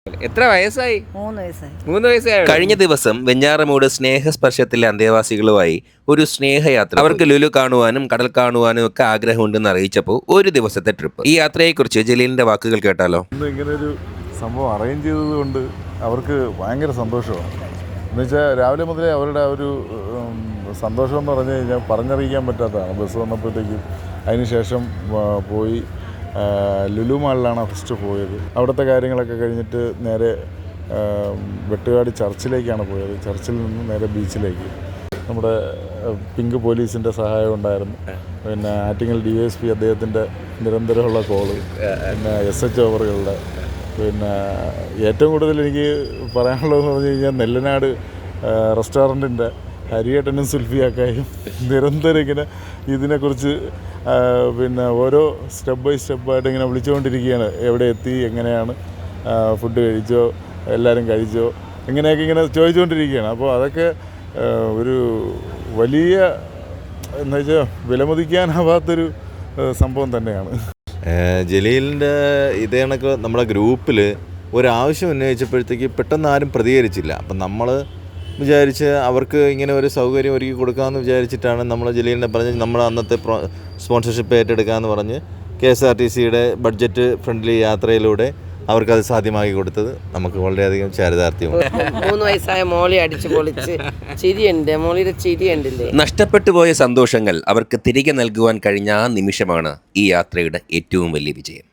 എത്ര വയസ്സായി? 3 വയസ്സായി. 3 വയസ്സായി. കഴിഞ്ഞ ദിവസം വെഞ്ഞാറമൂട് സ്നേഹസ്പർശത്തിലെ അന്തേവാസികളുമായി ഒരു സ്നേഹയാത്ര. അവർക്ക് ലുലു കാണുവാനും കടൽ കാണുവാനും ഒക്കെ ആഗ്രഹമുണ്ടെന്ന് അറിയിച്ചപ്പോൾ ഒരു ദിവസത്തെ ട്രിപ്പ്. ഈ യാത്രയെക്കുറിച്ച് ജലീലിന്റെ വാക്കുകൾ കേട്ടാലോ. ഇങ്ങനെ ഒരു സംഭവം അറേഞ്ച് ചെയ്തതുകൊണ്ട് അവർക്ക് ഭയങ്കര സന്തോഷമാണ്. എന്നുവെച്ചാൽ രാവിലെ മുതലേ അവരുടെ ആ ഒരു സന്തോഷം എന്ന് പറഞ്ഞു കഴിഞ്ഞാൽ പറഞ്ഞറിയിക്കാൻ പറ്റാത്തതാണ്. ബസ് വന്നപ്പോഴത്തേക്കും അതിനുശേഷം പോയി ലുലു മാളിലാണ് ഫസ്റ്റ് പോയത്. അവിടുത്തെ കാര്യങ്ങളൊക്കെ കഴിഞ്ഞിട്ട് നേരെ വെട്ടുകാട് ചർച്ചിലേക്കാണ് പോയത്. ചർച്ചിൽ നിന്ന് നേരെ ബീച്ചിലേക്ക്. നമ്മുടെ പിങ്ക് പോലീസിൻ്റെ സഹായം ഉണ്ടായിരുന്നു. പിന്നെ ആറ്റിങ്ങൽ DSP അദ്ദേഹത്തിൻ്റെ നിരന്തരമുള്ള കോള്, പിന്നെ SH ഓവറുകളുടെ, പിന്നെ ഏറ്റവും കൂടുതൽ എനിക്ക് പറയാനുള്ളതെന്ന് പറഞ്ഞു കഴിഞ്ഞാൽ നെല്ലനാട് റെസ്റ്റോറൻറ്റിൻ്റെ ഹരിയേട്ടനും സുൽഫിയാക്കായും നിരന്തരം ഇങ്ങനെ ഇതിനെക്കുറിച്ച് പിന്നെ ഓരോ സ്റ്റെപ്പ് ബൈ സ്റ്റെപ്പായിട്ട് ഇങ്ങനെ വിളിച്ചുകൊണ്ടിരിക്കുകയാണ്. എവിടെ എത്തി, എങ്ങനെയാണ്, ഫുഡ് കഴിച്ചോ, എല്ലാവരും കഴിച്ചോ, ഇങ്ങനെയൊക്കെ ഇങ്ങനെ ചോദിച്ചുകൊണ്ടിരിക്കുകയാണ്. അപ്പോൾ അതൊക്കെ ഒരു വലിയ എന്താ വെച്ചാൽ വിലമതിക്കാനാവാത്തൊരു സംഭവം തന്നെയാണ്. ജലീലിൻ്റെ ഇതേ കണക്ക് നമ്മുടെ ഗ്രൂപ്പിൽ ഒരാവശ്യം ഉന്നയിച്ചപ്പോഴത്തേക്ക് പെട്ടെന്ന് ആരും പ്രതികരിച്ചില്ല. അപ്പം നമ്മൾ വിചാരിച്ച് അവർക്ക് ഇങ്ങനെ ഒരു സൗകര്യം ഒരുക്കി കൊടുക്കാമെന്ന് വിചാരിച്ചിട്ടാണ് നമ്മൾ ജലീലിനെ പറഞ്ഞ് നമ്മൾ അന്നത്തെ സ്പോൺസർഷിപ്പ് ഏറ്റെടുക്കാമെന്ന് പറഞ്ഞ് KSRTCയുടെ ബഡ്ജറ്റ് ഫ്രണ്ട്ലി യാത്രയിലൂടെ അവർക്കത് സാധ്യമാക്കി കൊടുത്തത് നമുക്ക് വളരെയധികം ചാരിതാർത്ഥ്യമാണ്. 3 വയസ്സായ മോളി അടിച്ചു പൊളിച്ച് ചിരിയുണ്ട്, മോളിയുടെ ചിരിയുണ്ടല്ലേ. നഷ്ടപ്പെട്ടു പോയ സന്തോഷങ്ങൾ അവർക്ക് തിരികെ നൽകുവാൻ കഴിഞ്ഞ ആ നിമിഷമാണ് ഈ യാത്രയുടെ ഏറ്റവും വലിയ വിജയം.